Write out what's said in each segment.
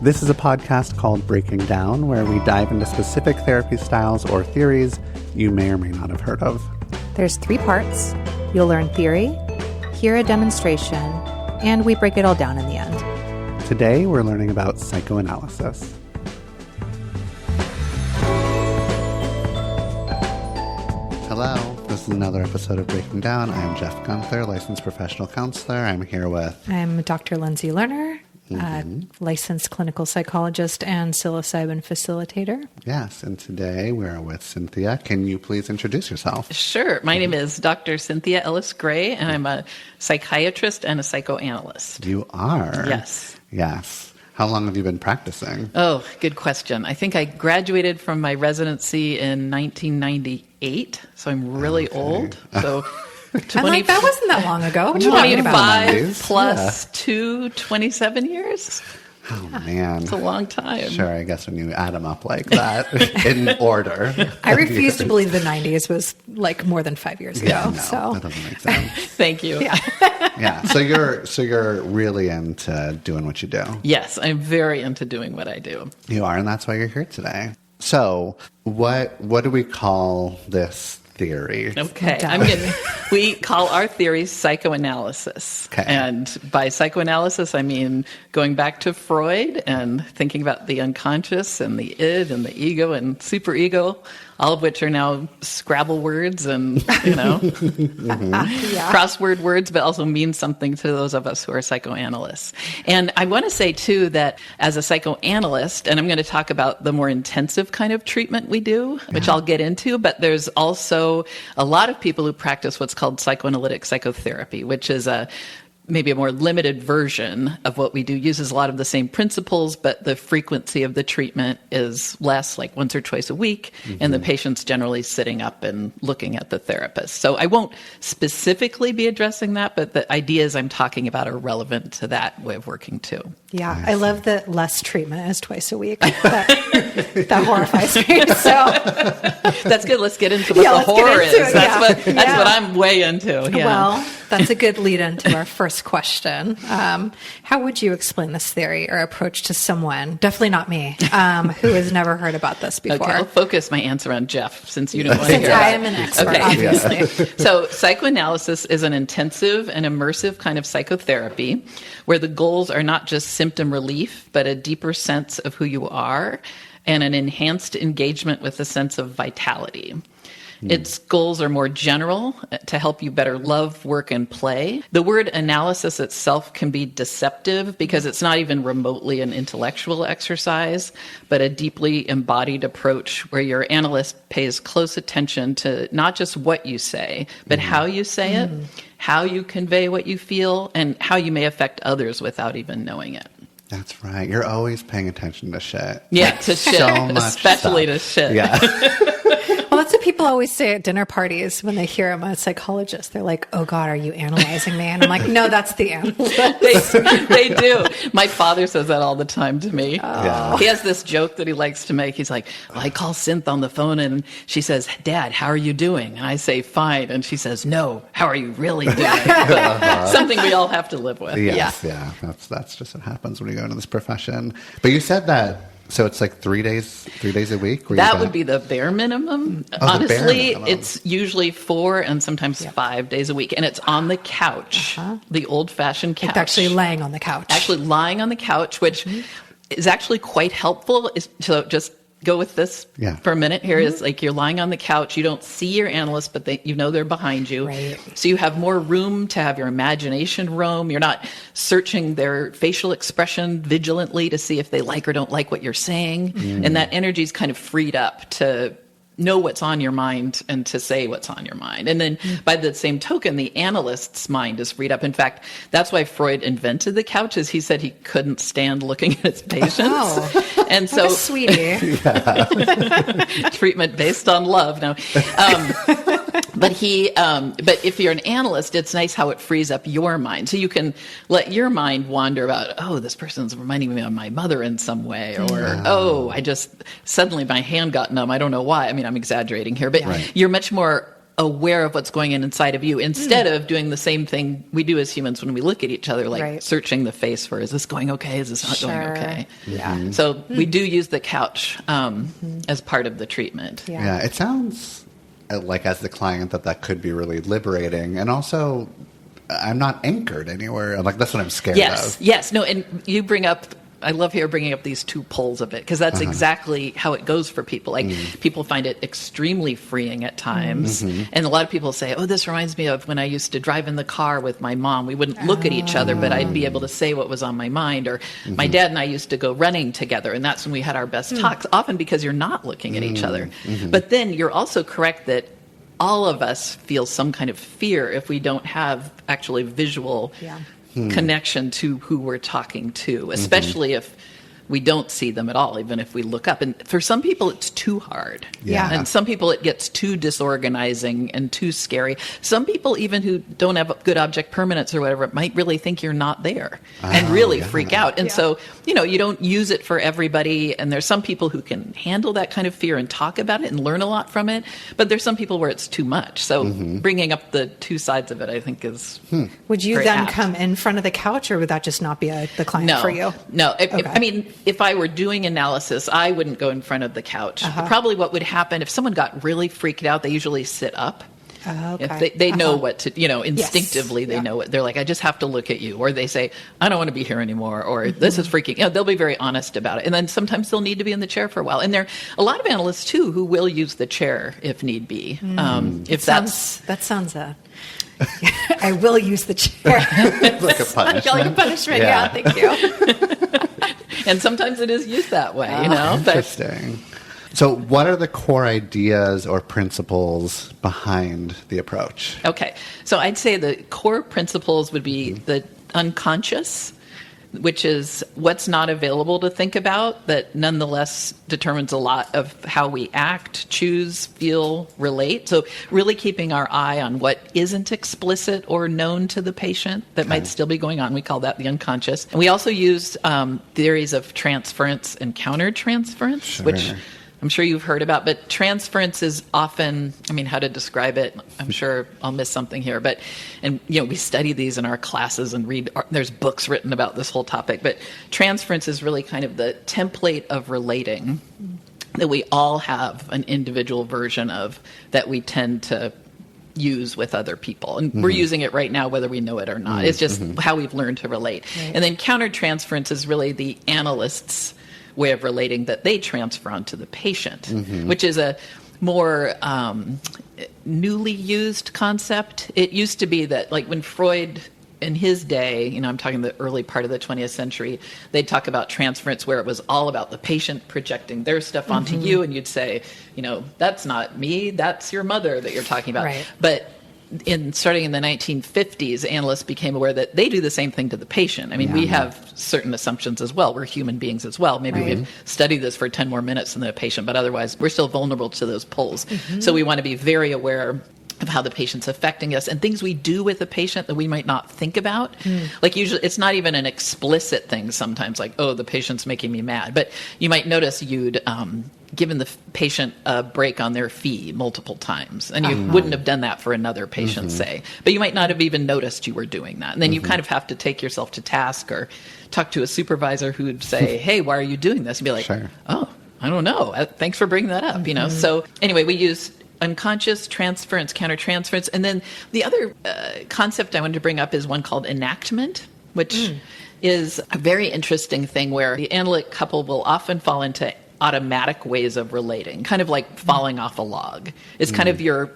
This is a podcast called Breaking Down, where we dive into specific therapy styles or theories you may or may not have heard of. There's 3 parts. You'll learn theory, hear a demonstration, and we break it all down in the end. Today, we're learning about psychoanalysis. Hello, this is another episode of Breaking Down. I'm Jeff Guenther, licensed professional counselor. I'm here with... I'm Dr. Lindsey Lerner, licensed clinical psychologist and psilocybin facilitator. Yes, and today we're with Cynthia. Can you please introduce yourself? Sure. My name is Dr. Cynthia Ellis Gray, and I'm a psychiatrist and a psychoanalyst. You are? Yes. Yes. How long have you been practicing? Oh, good question. I think I graduated from my residency in 1998, so I'm really old. So I'm like, that wasn't that long ago. 25 plus 27 years. Oh, man. It's a long time. Sure, I guess when you add them up like that in order. I refuse to believe the 90s was like more than 5 years ago. No, so that doesn't make sense. Thank you. Yeah. Yeah. So you're really into doing what you do. Yes, I'm very into doing what I do. You are, and that's why you're here today. So what do we call this theory? Okay. We call our theory psychoanalysis. Okay. And by psychoanalysis, I mean going back to Freud and thinking about the unconscious and the id and the ego and superego, all of which are now Scrabble words and, crossword words, but also mean something to those of us who are psychoanalysts. And I want to say, too, that as a psychoanalyst, and I'm going to talk about the more intensive kind of treatment we do, which I'll get into, but there's also a lot of people who practice what's called psychoanalytic psychotherapy, which is maybe a more limited version of what we do, uses a lot of the same principles, but the frequency of the treatment is less, like once or twice a week, and the patient's generally sitting up and looking at the therapist. So I won't specifically be addressing that, but the ideas I'm talking about are relevant to that way of working too. Yeah, I love that less treatment is twice a week. That horrifies me. So that's good. Let's get into what the horror is. That's what I'm way into. Yeah. Well, that's a good lead into our first question. How would you explain this theory or approach to someone, definitely not me, who has never heard about this before? Okay, I'll focus my answer on Jeff, since you don't want to hear I am an expert, obviously. So psychoanalysis is an intensive and immersive kind of psychotherapy where the goals are not just symptom relief, but a deeper sense of who you are and an enhanced engagement with a sense of vitality. Its goals are more general, to help you better love, work, and play. The word analysis itself can be deceptive because it's not even remotely an intellectual exercise, but a deeply embodied approach where your analyst pays close attention to not just what you say, but how you say it, how you convey what you feel, and how you may affect others without even knowing it. That's right. You're always paying attention to shit. Yeah, to shit, so much especially stuff. to shit. Yeah. Well, that's what people always say at dinner parties when they hear I'm a psychologist. They're like, oh, God, are you analyzing me? And I'm like, no, that's the analyst. They do. My father says that all the time to me. Yeah. He has this joke that he likes to make. He's like, well, I call Synth on the phone and she says, Dad, how are you doing? And I say, fine. And she says, no, how are you really doing? Something we all have to live with. Yes, yeah. That's just what happens when you go into this profession. But you said that. So it's like 3 days a week? That would be the bare minimum. Honestly, the bare minimum. It's usually 4 and sometimes 5 days a week. And it's on the couch, the old-fashioned couch. It's actually laying on the couch. Actually lying on the couch, which is actually quite helpful. So just go with this for a minute here. Is like you're lying on the couch. You don't see your analyst, but they're behind you. Right. So you have more room to have your imagination roam. You're not searching their facial expression vigilantly to see if they like or don't like what you're saying. And that energy is kind of freed up to know what's on your mind and to say what's on your mind. And then by the same token, the analyst's mind is freed up. In fact, that's why Freud invented the couch, is he said he couldn't stand looking at his patients. Oh, and so, what a sweetie. Treatment based on love. No. But if you're an analyst, it's nice how it frees up your mind. So you can let your mind wander about, oh, this person's reminding me of my mother in some way, or, I just, suddenly my hand got numb. I don't know why. I mean, I'm exaggerating here, but you're much more aware of what's going on inside of you instead of doing the same thing we do as humans when we look at each other, like searching the face for, is this going okay? Is this not going okay? Yeah. So we do use the couch as part of the treatment. Yeah, it sounds like as the client that could be really liberating. And also, I'm not anchored anywhere. Like, that's what I'm scared of. Yes. No, and you bring up, I love here bringing up these two poles of it, because that's exactly how it goes for people. Like, people find it extremely freeing at times. And a lot of people say, oh, this reminds me of when I used to drive in the car with my mom. We wouldn't look at each other, but I'd be able to say what was on my mind. Or my dad and I used to go running together, and that's when we had our best talks, often because you're not looking at each other. But then you're also correct that all of us feel some kind of fear if we don't have actually visual connection to who we're talking to, especially if we don't see them at all, even if we look up. And for some people, it's too hard. And some people, it gets too disorganizing and too scary. Some people, even who don't have good object permanence or whatever, might really think you're not there and really freak out. And so, you know, you don't use it for everybody. And there's some people who can handle that kind of fear and talk about it and learn a lot from it. But there's some people where it's too much. So bringing up the two sides of it, I think, is Would you then come in front of the couch, or would that just not be the client for you? No. I mean, if I were doing analysis, I wouldn't go in front of the couch. Probably what would happen if someone got really freaked out, they usually sit up. If they know what to, you know, instinctively they know it. They're like, I just have to look at you. Or they say, I don't want to be here anymore. Or this is freaking, you know, they'll be very honest about it. And then sometimes they'll need to be in the chair for a while. And there are a lot of analysts too who will use the chair if need be. That sounds I will use the chair. Like a punishment. Like a punishment. Yeah, thank you. And sometimes it is used that way, you know. Interesting. So what are the core ideas or principles behind the approach? Okay. So I'd say the core principles would be the unconscious, which is what's not available to think about, that nonetheless determines a lot of how we act, choose, feel, relate. So really keeping our eye on what isn't explicit or known to the patient that might still be going on. We call that the unconscious. And we also use theories of transference and countertransference, which I'm sure you've heard about, but transference is often, I mean, how to describe it, I'm sure I'll miss something here, but, and, you know, we study these in our classes and read, there's books written about this whole topic, but transference is really kind of the template of relating that we all have an individual version of that we tend to use with other people. And we're using it right now, whether we know it or not. It's just how we've learned to relate. And then countertransference is really the analyst's way of relating that they transfer onto the patient, which is a more newly used concept. It used to be that, like, when Freud in his day, you know, I'm talking the early part of the 20th century, they'd talk about transference where it was all about the patient projecting their stuff onto you, and you'd say, you know, that's not me, that's your mother that you're talking about. But starting in the 1950s, analysts became aware that they do the same thing to the patient. I mean, we have certain assumptions as well. We're human beings as well. Maybe we could study this for 10 more minutes than the patient, but otherwise we're still vulnerable to those pulls. So we want to be very aware of how the patient's affecting us and things we do with the patient that we might not think about. Like, usually it's not even an explicit thing sometimes, like, oh, the patient's making me mad. But you might notice you'd given the patient a break on their fee multiple times, and you wouldn't have done that for another patient, say. But you might not have even noticed you were doing that. And then you kind of have to take yourself to task or talk to a supervisor who would say, hey, why are you doing this? And be like, oh, I don't know. Thanks for bringing that up, you know. So anyway, we use unconscious, transference, countertransference. And then the other concept I wanted to bring up is one called enactment, which is a very interesting thing where the analytic couple will often fall into automatic ways of relating, kind of like falling off a log. It's kind of your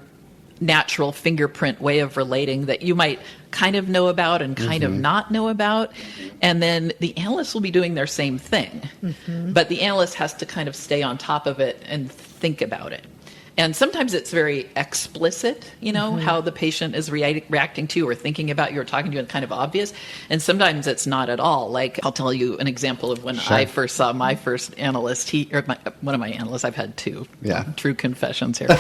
natural fingerprint way of relating that you might kind of know about and kind of not know about. And then the analyst will be doing their same thing. But the analyst has to kind of stay on top of it and think about it. And sometimes it's very explicit, you know, how the patient is reacting to or thinking about you or talking to you, and kind of obvious. And sometimes it's not at all. Like, I'll tell you an example of when I first saw my first analyst. One of my analysts, I've had two. True confessions here. But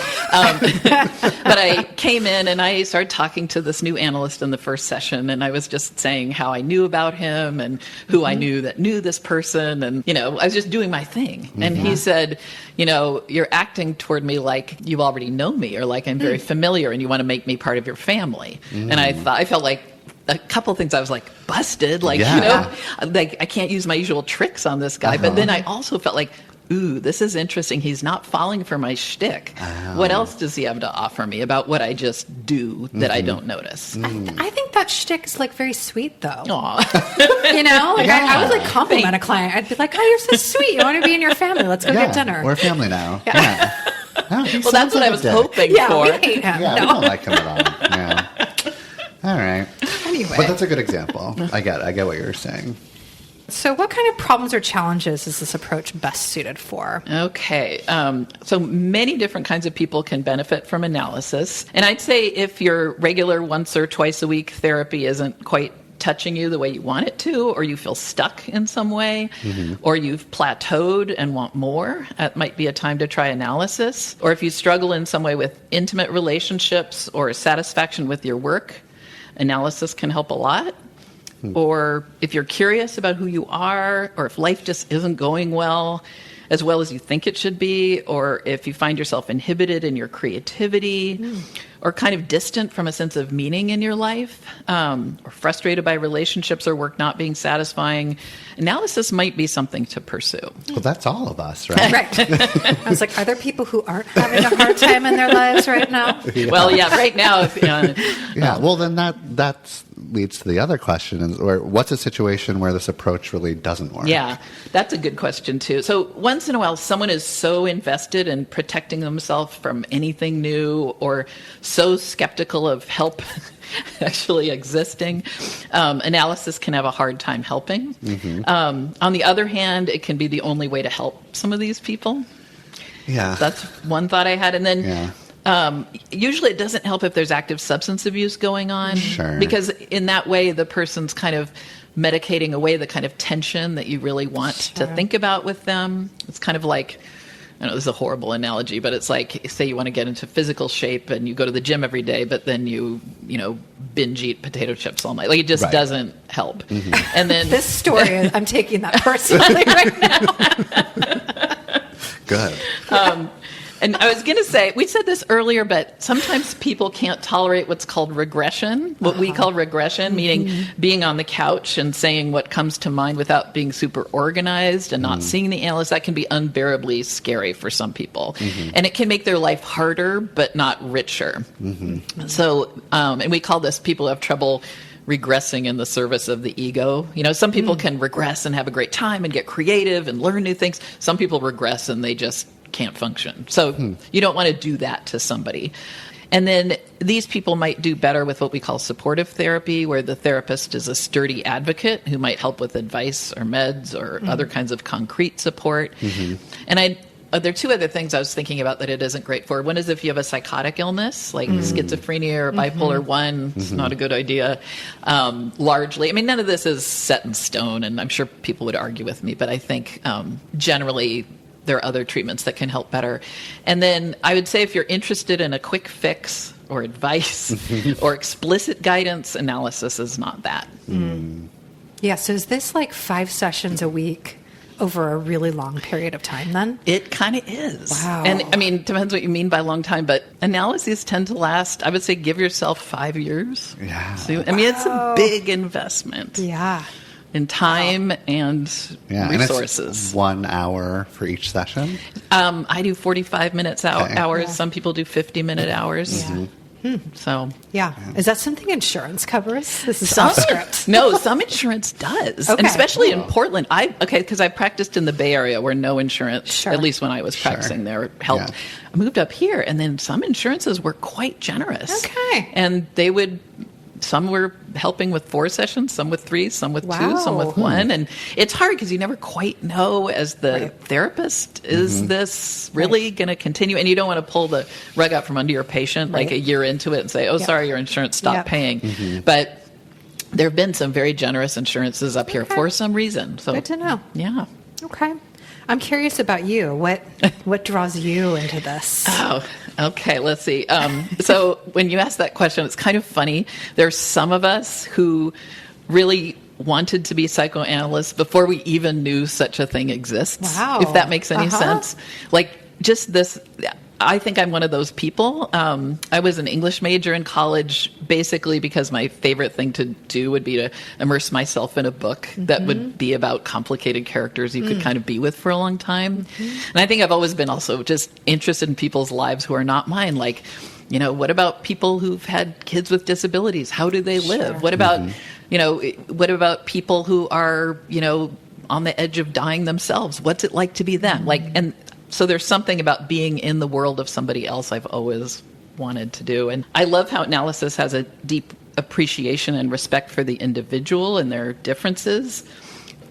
I came in and I started talking to this new analyst in the first session, and I was just saying how I knew about him and who I knew that knew this person. And, you know, I was just doing my thing. And he said, you know, you're acting toward me like like you already know me, or like I'm very familiar and you want to make me part of your family. And I felt like a couple of things I was like busted, like, you know, like I can't use my usual tricks on this guy. But then I also felt like, ooh, this is interesting. He's not falling for my shtick. What else does he have to offer me about what I just do that I don't notice? I think that shtick is like very sweet, though. Aw. You know, like I would like compliment a client. I'd be like, "Oh, you're so sweet. You want to be in your family? Let's go get dinner." We're family now. Yeah. Well, that's what I was hoping for. Yeah, we hate him. Yeah, we don't like him at all. Yeah. All right. Anyway. But that's a good example. I get what you're saying. So what kind of problems or challenges is this approach best suited for? Okay. So many different kinds of people can benefit from analysis. And I'd say if your regular once or twice a week therapy isn't quite touching you the way you want it to, or you feel stuck in some way, or you've plateaued and want more, that might be a time to try analysis. Or if you struggle in some way with intimate relationships or satisfaction with your work, analysis can help a lot. Or if you're curious about who you are, or if life just isn't going well as you think it should be, or if you find yourself inhibited in your creativity, or kind of distant from a sense of meaning in your life, or frustrated by relationships or work not being satisfying, analysis might be something to pursue. Well, that's all of us, right? Right. I was like, are there people who aren't having a hard time in their lives right now? Well, yeah, right now. Well, then that leads to the other question, or what's a situation where this approach really doesn't work? Yeah, that's a good question, too. So once in a while, someone is so invested in protecting themselves from anything new, or so skeptical of help actually existing, analysis can have a hard time helping. On the other hand, it can be the only way to help some of these people. Yeah. That's one thought I had. And then usually it doesn't help if there's active substance abuse going on. Sure. Because in that way, the person's kind of medicating away the kind of tension that you really want to think about with them. It's kind of like, I know this is a horrible analogy, but it's like, say you want to get into physical shape and you go to the gym every day, but then you binge eat potato chips all night. Like, it just doesn't help. And then this story, I'm taking that personally right now. Good. And I was going to say, we said this earlier, but sometimes people can't tolerate what's called regression, what we call regression, meaning being on the couch and saying what comes to mind without being super organized and not seeing the analyst. That can be unbearably scary for some people. And it can make their life harder, but not richer. So, and we call this people who have trouble regressing in the service of the ego. Some people can regress and have a great time and get creative and learn new things. Some people regress and they just can't function. So you don't want to do that to somebody. And then these people might do better with what we call supportive therapy, where the therapist is a sturdy advocate who might help with advice or meds or other kinds of concrete support. And there are two other things I was thinking about that it isn't great for. One is if you have a psychotic illness, like schizophrenia or bipolar 1, it's not a good idea. Largely, I mean, none of this is set in stone, and I'm sure people would argue with me, but I think generally there are other treatments that can help better. And then I would say if you're interested in a quick fix or advice or explicit guidance, analysis is not that. Yeah, so is this like 5 sessions a week over a really long period of time then? It kind of is. Wow. And I mean, depends what you mean by long time, but analyses tend to last, I would say, give yourself 5 years. Yeah. So, I mean, it's a big investment. Yeah. In time and resources. And it's 1 hour for each session? I do 45 minutes hours. Yeah. Some people do 50-minute hours. So is that something insurance covers? This is off script. No, some insurance does, and especially in Portland. Because I practiced in the Bay Area where no insurance, at least when I was practicing there, helped. I moved up here, and then some insurances were quite generous. Okay, and they would. Some were helping with 4 sessions, some with 3, some with 2, some with 1. And it's hard because you never quite know as the therapist, is this really going to continue? And you don't want to pull the rug out from under your patient like a year into it and say, oh, sorry, your insurance stopped paying. But there have been some very generous insurances up here for some reason. So good to know. Yeah. Okay. I'm curious about you. What draws you into this? Oh, okay. Let's see. So when you ask that question, it's kind of funny. There's some of us who really wanted to be psychoanalysts before we even knew such a thing exists. Wow. If that makes any sense. Like just this, I think I'm one of those people. I was an English major in college basically because my favorite thing to do would be to immerse myself in a book that would be about complicated characters you could kind of be with for a long time. And I think I've always been also just interested in people's lives who are not mine. Like, you know, what about people who've had kids with disabilities? How do they live? What about, you know, what about people who are, you know, on the edge of dying themselves? What's it like to be them? Like, and so there's something about being in the world of somebody else I've always wanted to do. And I love how analysis has a deep appreciation and respect for the individual and their differences.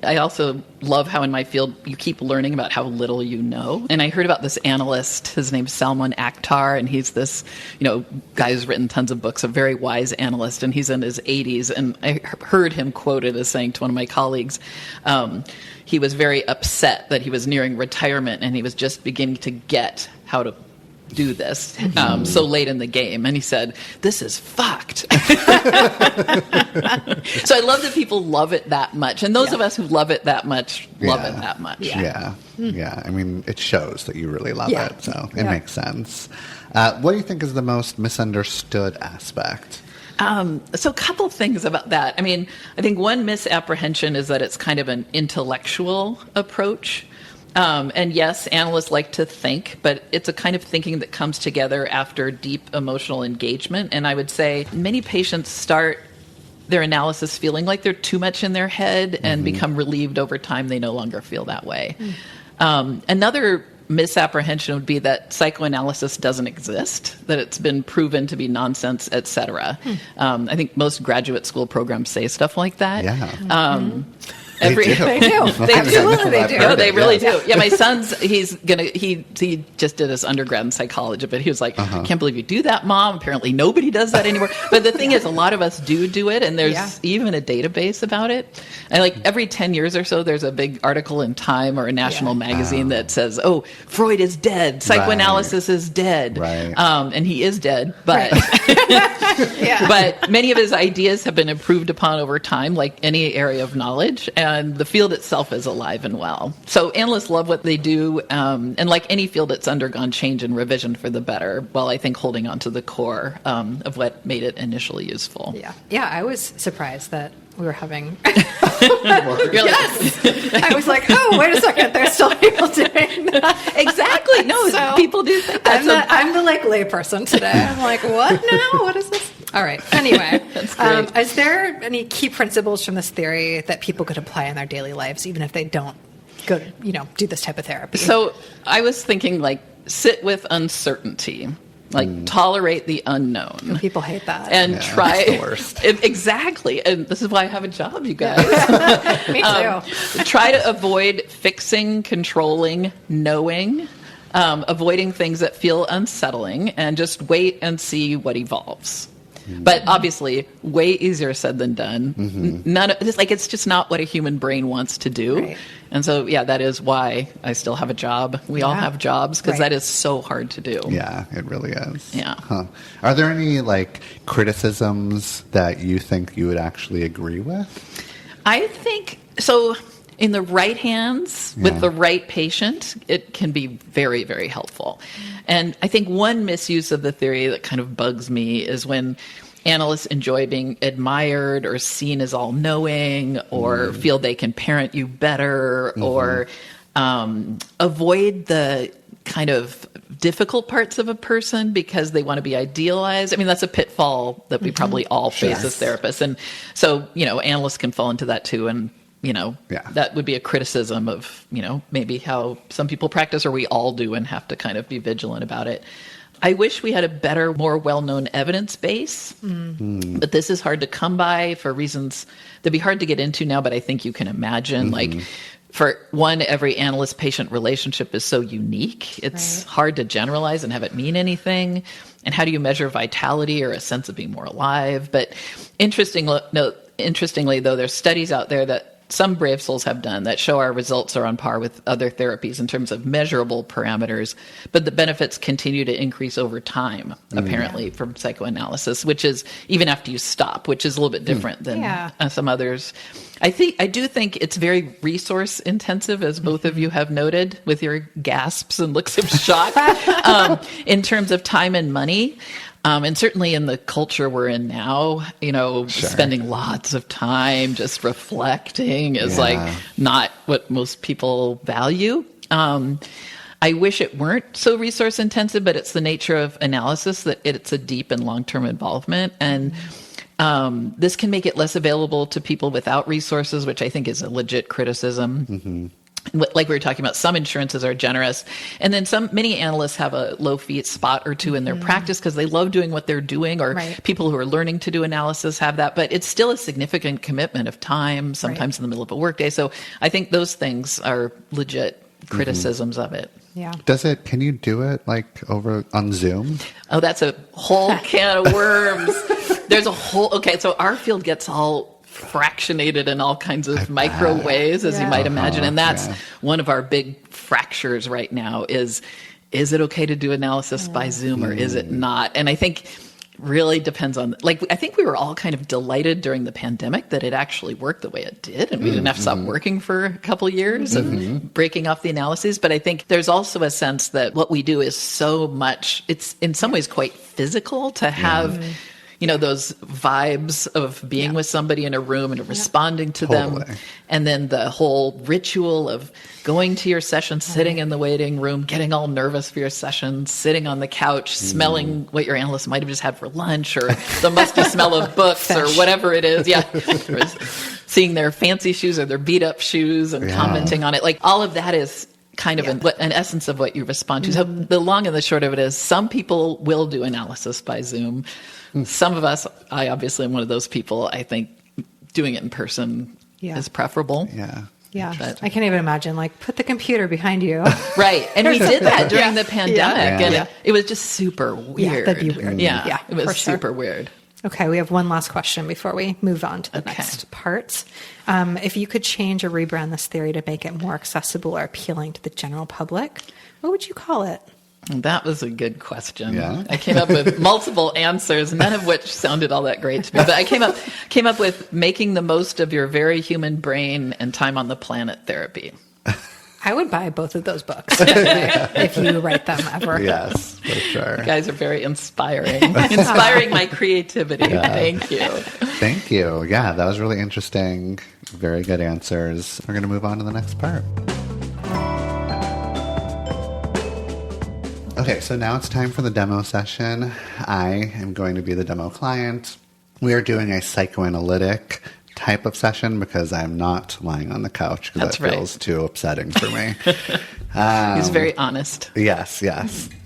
I also love how in my field you keep learning about how little you know. And I heard about this analyst, his name's Salman Akhtar, and he's this, you know, guy who's written tons of books, a very wise analyst, and he's in his 80s. And I heard him quoted as saying to one of my colleagues, he was very upset that he was nearing retirement and he was just beginning to get how to do this so late in the game. And he said, this is fucked. So I love that people love it that much. And those of us who love it that much, love it that much. Yeah. I mean, it shows that you really love it. So it makes sense. What do you think is the most misunderstood aspect? So a couple things about that. I mean, I think one misapprehension is that it's kind of an intellectual approach. And yes, analysts like to think, but it's a kind of thinking that comes together after deep emotional engagement. And I would say many patients start their analysis feeling like they're too much in their head and become relieved over time they no longer feel that way. Another misapprehension would be that psychoanalysis doesn't exist, that it's been proven to be nonsense, etc. I think most graduate school programs say stuff like that. They do. Absolutely they do. No, they really do. Yeah, my son's, he just did his undergrad in psychology, but he was like, I can't believe you do that, Mom. Apparently nobody does that anymore. But the thing is, a lot of us do it, and there's even a database about it. And like every 10 years or so, there's a big article in Time or a national magazine that says, oh, Freud is dead. Psychoanalysis is dead. And he is dead, but but many of his ideas have been improved upon over time, like any area of knowledge. And the field itself is alive and well. So analysts love what they do. And like any field, it's undergone change and revision for the better, while I think holding on to the core of what made it initially useful. Yeah, I was surprised that we were having... Yes! I was like, oh, wait a second, there's still people doing that. Exactly. No, so people do think that. I'm the like layperson today. I'm like, what now? What is this? All right. Anyway, is there any key principles from this theory that people could apply in their daily lives, even if they don't go to, do this type of therapy? So I was thinking, like, sit with uncertainty. Like, tolerate the unknown. People hate that. And try... That's the worst. Exactly. And this is why I have a job, you guys. Me too. Try to avoid fixing, controlling, knowing, avoiding things that feel unsettling, and just wait and see what evolves. But obviously, way easier said than done. It's just not what a human brain wants to do. Right. And so, that is why I still have a job. We all have jobs, because that is so hard to do. Yeah, it really is. Yeah. Are there any criticisms that you think you would actually agree with? I think so. In the right hands, with the right patient, it can be very, very helpful. And I think one misuse of the theory that kind of bugs me is when analysts enjoy being admired or seen as all-knowing, or feel they can parent you better, or avoid the kind of difficult parts of a person because they want to be idealized. I mean, that's a pitfall that we probably all face as therapists. And so, analysts can fall into that too. And that would be a criticism of, maybe how some people practice, or we all do, and have to kind of be vigilant about it. I wish we had a better, more well-known evidence base, but this is hard to come by for reasons that'd be hard to get into now, but I think you can imagine. Like, for one, every analyst-patient relationship is so unique. It's hard to generalize and have it mean anything. And how do you measure vitality or a sense of being more alive? But interestingly, though, there's studies out there that some brave souls have done that show our results are on par with other therapies in terms of measurable parameters, but the benefits continue to increase over time, apparently, from psychoanalysis, which is even after you stop, which is a little bit different than some others. I do think it's very resource intensive, as both of you have noted with your gasps and looks of shock, in terms of time and money. And certainly in the culture we're in now, spending lots of time just reflecting is like not what most people value. I wish it weren't so resource intensive, but it's the nature of analysis that it's a deep and long-term involvement. And this can make it less available to people without resources, which I think is a legit criticism. Mm-hmm. Like we were talking about, some insurances are generous. And then many analysts have a low fee spot or two in their practice because they love doing what they're doing, or people who are learning to do analysis have that. But it's still a significant commitment of time, sometimes in the middle of a workday. So I think those things are legit criticisms of it. Yeah. Can you do it like over on Zoom? Oh, that's a whole can of worms. There's a whole, so our field gets all fractionated in all kinds of micro ways, as you might imagine. And that's one of our big fractures right now is it okay to do analysis by Zoom or is it not? And I think really depends on, I think we were all kind of delighted during the pandemic that it actually worked the way it did. And we didn't have to stop working for a couple of years of breaking off the analyses. But I think there's also a sense that what we do is so much, it's in some ways quite physical to have those vibes of being with somebody in a room and responding to them. And then the whole ritual of going to your session, sitting in the waiting room, getting all nervous for your session, sitting on the couch, smelling what your analyst might have just had for lunch, or the musty smell of books or whatever it is. Yeah. Or seeing their fancy shoes or their beat up shoes and commenting on it. Like all of that is kind of an essence of what you respond to. So the long and the short of it is some people will do analysis by Zoom. Some of us, I obviously am one of those people, I think doing it in person is preferable. Yeah. But I can't even imagine, put the computer behind you. Right. And we did that during the pandemic. And it was just super weird. Yeah, that'd be weird. Yeah. It was super weird. Okay, we have one last question before we move on to the next part. If you could change or rebrand this theory to make it more accessible or appealing to the general public, what would you call it? That was a good question. Yeah. I came up with multiple answers, none of which sounded all that great to me. But I came up with making the most of your very human brain and time on the planet therapy. I would buy both of those books if you write them ever. Yes, for sure. You guys are very inspiring my creativity. Thank you. Thank you. Yeah, that was really interesting. Very good answers. We're going to move on to the next part. Okay, so now it's time for the demo session. I am going to be the demo client. We are doing a psychoanalytic type of session because I'm not lying on the couch because that feels too upsetting for me. He's very honest. Yes.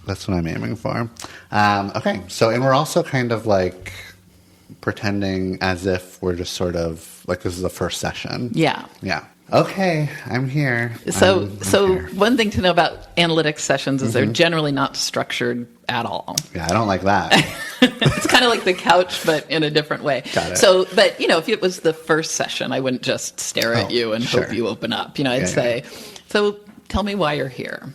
That's what I'm aiming for. Okay, and we're also kind of pretending as if we're just sort of this is the first session. Yeah. Okay, I'm here. So one thing to know about analytic sessions is they're generally not structured at all. Yeah, I don't like that. It's kind of like the couch, but in a different way. Got it. So, but if it was the first session, I wouldn't just stare at you and hope you open up. I'd say, so tell me why you're here.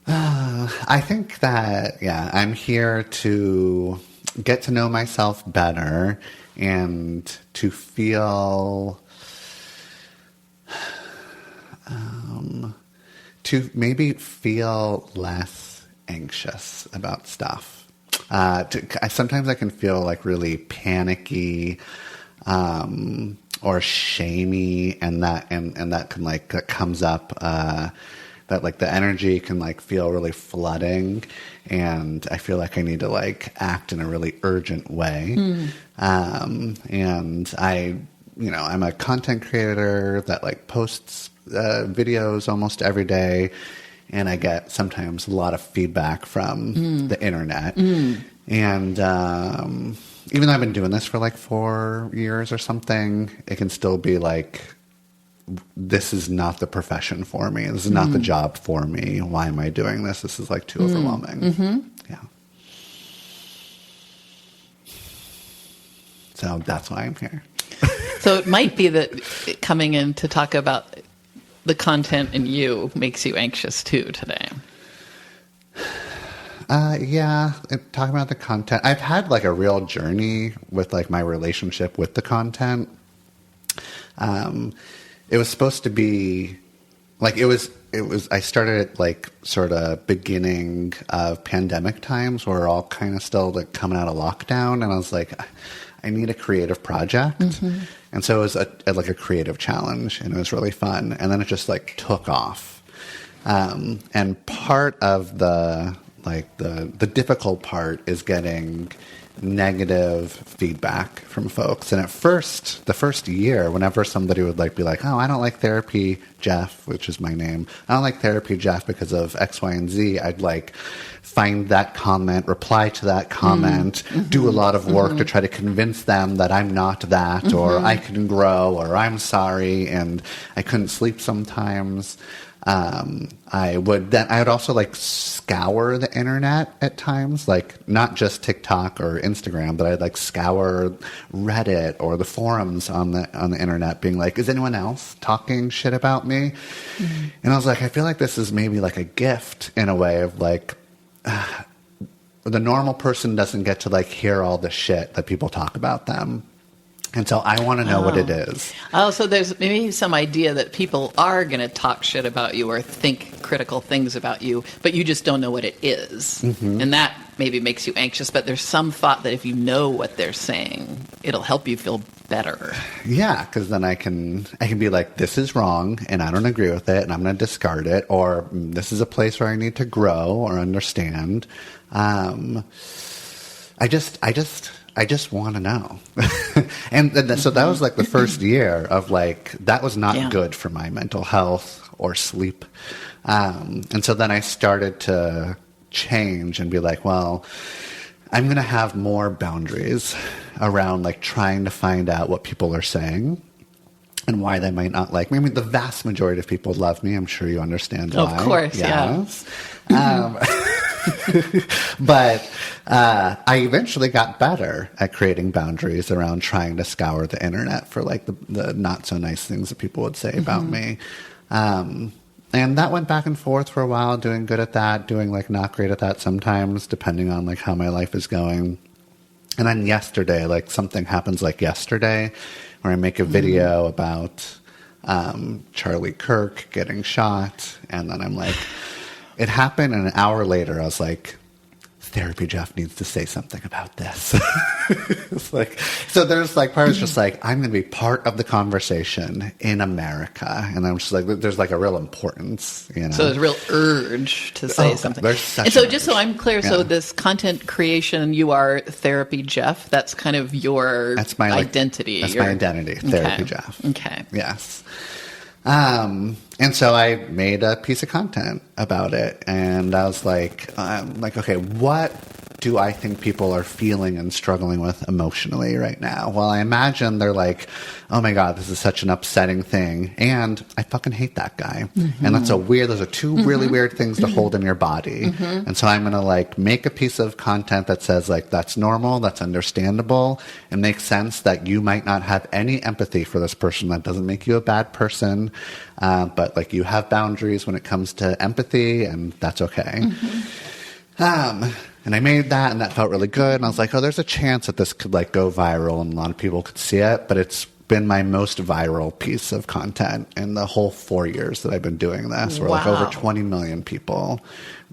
I think that, I'm here to get to know myself better and to feel... to maybe feel less anxious about stuff. Sometimes I can feel really panicky or shamey, and that can that comes up. That the energy can feel really flooding, and I feel like I need to act in a really urgent way. And I'm a content creator that posts videos almost every day, and I get sometimes a lot of feedback from the internet. And even though I've been doing this for 4 years or something, it can still be this is not the profession for me. This is not the job for me. Why am I doing this? This is too overwhelming. Yeah. So that's why I'm here. So it might be that coming in to talk about the content in you makes you anxious too today. Yeah, talking about the content. I've had like a real journey with like my relationship with the content. It was supposed to be like, I started at like sort of beginning of pandemic times where we're all kind of still like coming out of lockdown. And I was like, I need a creative project. Mm-hmm. And so it was like a creative challenge, and it was really fun. And then it just like took off. And part of the difficult part is getting negative feedback from folks. And at first, the first year, whenever somebody would like be like, oh, I don't like Therapy Jeff, which is my name. I don't like Therapy Jeff because of X, Y, and Z. I'd like find that comment, reply to that comment, do a lot of work to try to convince them that I'm not that, or I can grow, or I'm sorry, and I couldn't sleep sometimes. I would also like scour the internet at times, like not just TikTok or Instagram, but I'd like scour Reddit or the forums on the internet, being like, is anyone else talking shit about me? Mm-hmm. And I was like, I feel like this is maybe like a gift in a way of like, the normal person doesn't get to like hear all the shit that people talk about them. And so I want to know what it is. Oh, so there's maybe some idea that people are going to talk shit about you or think critical things about you, but you just don't know what it is. Mm-hmm. And that maybe makes you anxious, but there's some thought that if you know what they're saying, it'll help you feel better. Yeah, because then I can be like, this is wrong, and I don't agree with it, and I'm going to discard it, or this is a place where I need to grow or understand. I just want to know. and so that was like the first year of like, that was not good for my mental health or sleep. And so then I started to change and be like, well, I'm going to have more boundaries around like trying to find out what people are saying and why they might not like me. I mean, the vast majority of people love me. I'm sure you understand why. Of course, yes. But I eventually got better at creating boundaries around trying to scour the internet for like the not so nice things that people would say about me. And that went back and forth for a while, doing good at that, doing like not great at that sometimes, depending on like how my life is going. And then yesterday, like something happens like yesterday where I make a video about Charlie Kirk getting shot. And then I'm like, it happened, and an hour later, I was like, Therapy Jeff needs to say something about this. It's like, so there's like part is just like, I'm going to be part of the conversation in America. And I'm just like, there's like a real importance, you know. So there's a real urge to say something. And so just so I'm clear, so this content creation, you are Therapy Jeff. That's kind of your identity. That's my identity, Therapy Jeff. Okay. Yes. And so I made a piece of content about it, and I was like, okay, what do I think people are feeling and struggling with emotionally right now? Well, I imagine they're like, oh my God, this is such an upsetting thing, and I fucking hate that guy. Mm-hmm. And those are two really weird things to hold in your body. Mm-hmm. And so I'm going to like make a piece of content that says like, that's normal, that's understandable, and makes sense that you might not have any empathy for this person. That doesn't make you a bad person. But like you have boundaries when it comes to empathy, and that's okay. Mm-hmm. And I made that, and that felt really good. And I was like, oh, there's a chance that this could like go viral and a lot of people could see it. But it's been my most viral piece of content in the whole 4 years that I've been doing this, where like over 20 million people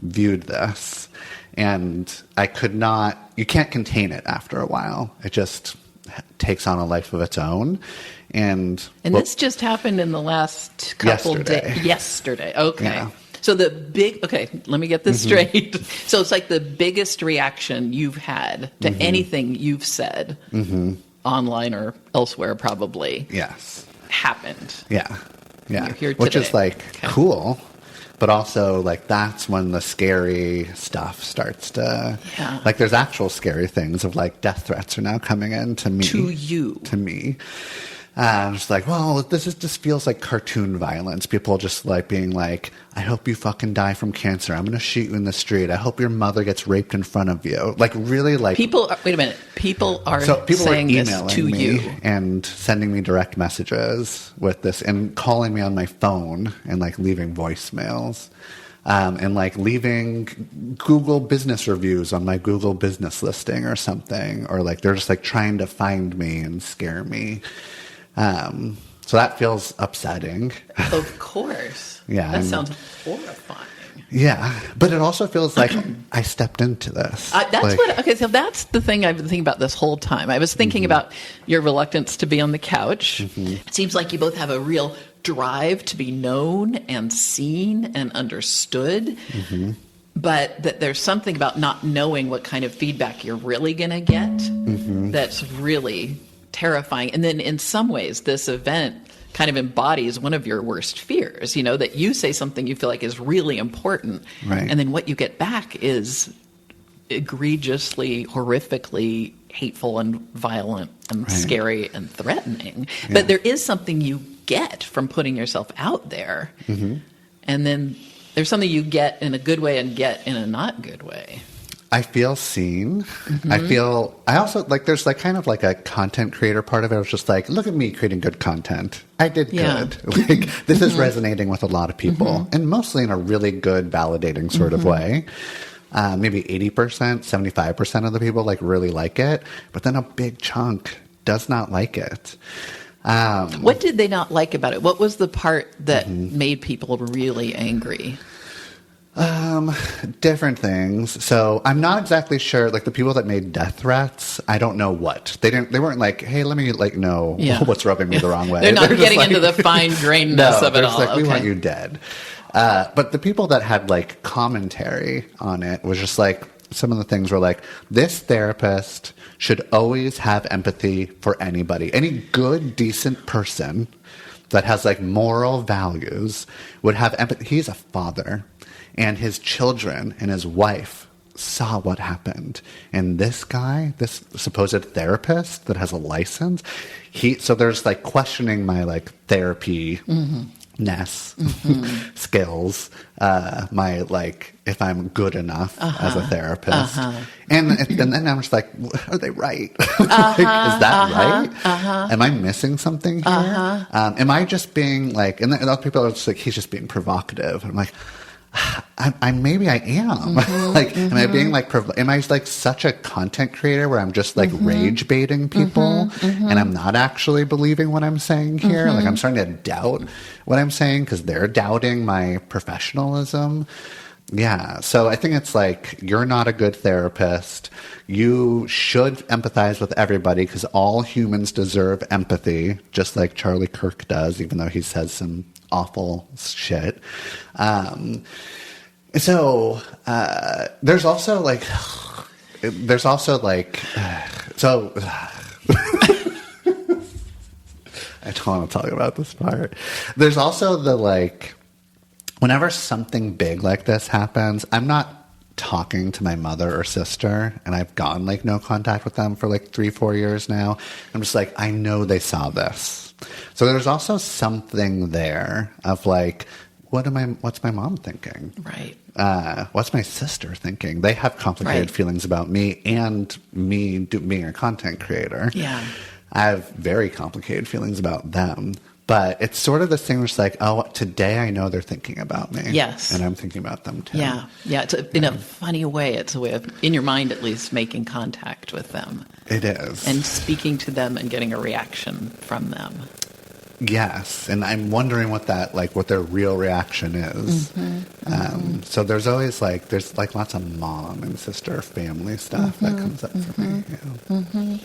viewed this. And you can't contain it after a while. It just takes on a life of its own. And this just happened in the last couple days. Yesterday. Okay. Yeah. So let me get this straight. So it's like the biggest reaction you've had to anything you've said online or elsewhere probably. Yes. Happened. Yeah. Yeah. You're here today. Which is like cool. But also, like, that's when the scary stuff starts to... Yeah. Like, there's actual scary things of, like, death threats are now coming in to me. To you. To me. I'm just like, well, just feels like cartoon violence. People just like being like, I hope you fucking die from cancer. I'm going to shoot you in the street. I hope your mother gets raped in front of you. Like, really, like... Wait a minute. People are saying this to you. And sending me direct messages with this and calling me on my phone and, like, leaving voicemails. And, like, leaving Google business reviews on my Google business listing or something. Or, like, they're just, like, trying to find me and scare me. So that feels upsetting. Of course. Yeah. That sounds horrifying. Yeah. But it also feels like I stepped into this. So that's the thing I've been thinking about this whole time. I was thinking about your reluctance to be on the couch. It seems like you both have a real drive to be known and seen and understood. But that there's something about not knowing what kind of feedback you're really going to get that's really terrifying. And then in some ways, this event kind of embodies one of your worst fears, you know, that you say something you feel like is really important. Right. And then what you get back is egregiously, horrifically hateful and violent and scary and threatening. Yeah. But there is something you get from putting yourself out there. And then there's something you get in a good way and get in a not good way. I feel seen. I also, like, there's, like, kind of like a content creator part of it. I was just like, look at me creating good content. I did good. Like, this is resonating with a lot of people, and mostly in a really good, validating sort of way. Maybe 80%, 75% of the people, like, really like it, but then a big chunk does not like it. What did they not like about it? What was the part that made people really angry? Different things. So I'm not exactly sure, like, the people that made death threats, I don't know what. They weren't like, hey, let me, like, know what's rubbing me the wrong way. They're not getting into the fine-grainedness of it all. Like, we want you dead. But the people that had, like, commentary on it was just like, some of the things were like, this therapist should always have empathy for anybody. Any good, decent person that has, like, moral values would have empathy. He's a father. And his children and his wife saw what happened. And this guy, this supposed therapist that has a license, so there's, like, questioning my, like, therapy skills, my, like, if I'm good enough as a therapist. And then I'm just like, are they right? Like, is that right? Am I missing something here? Am I just being, like, and other people are just like, he's just being provocative. I'm like, maybe I am. Like, am I being, like, am I, like, such a content creator where I'm just, like, rage baiting people and I'm not actually believing what I'm saying here? Like, I'm starting to doubt what I'm saying because they're doubting my professionalism. Yeah. So I think it's like, you're not a good therapist. You should empathize with everybody because all humans deserve empathy, just like Charlie Kirk does, even though he says some awful shit. So there's also like so I don't want to talk about this part. There's also the, like, whenever something big like this happens, I'm not talking to my mother or sister, and I've gone, like, no contact with them for, like, 3-4 years now. I'm just like, I know they saw this. So there's also something there of, like, what's my mom thinking? Right. What's my sister thinking? They have complicated feelings about me and me being a content creator. Yeah. I have very complicated feelings about them. But it's sort of this thing where it's like, oh, today I know they're thinking about me. Yes. And I'm thinking about them too. Yeah. Yeah. In a funny way, it's a way of, in your mind at least, making contact with them. It is. And speaking to them and getting a reaction from them. Yes. And I'm wondering what their real reaction is. So there's always, like, there's, like, lots of mom and sister family stuff that comes up for me. Yeah.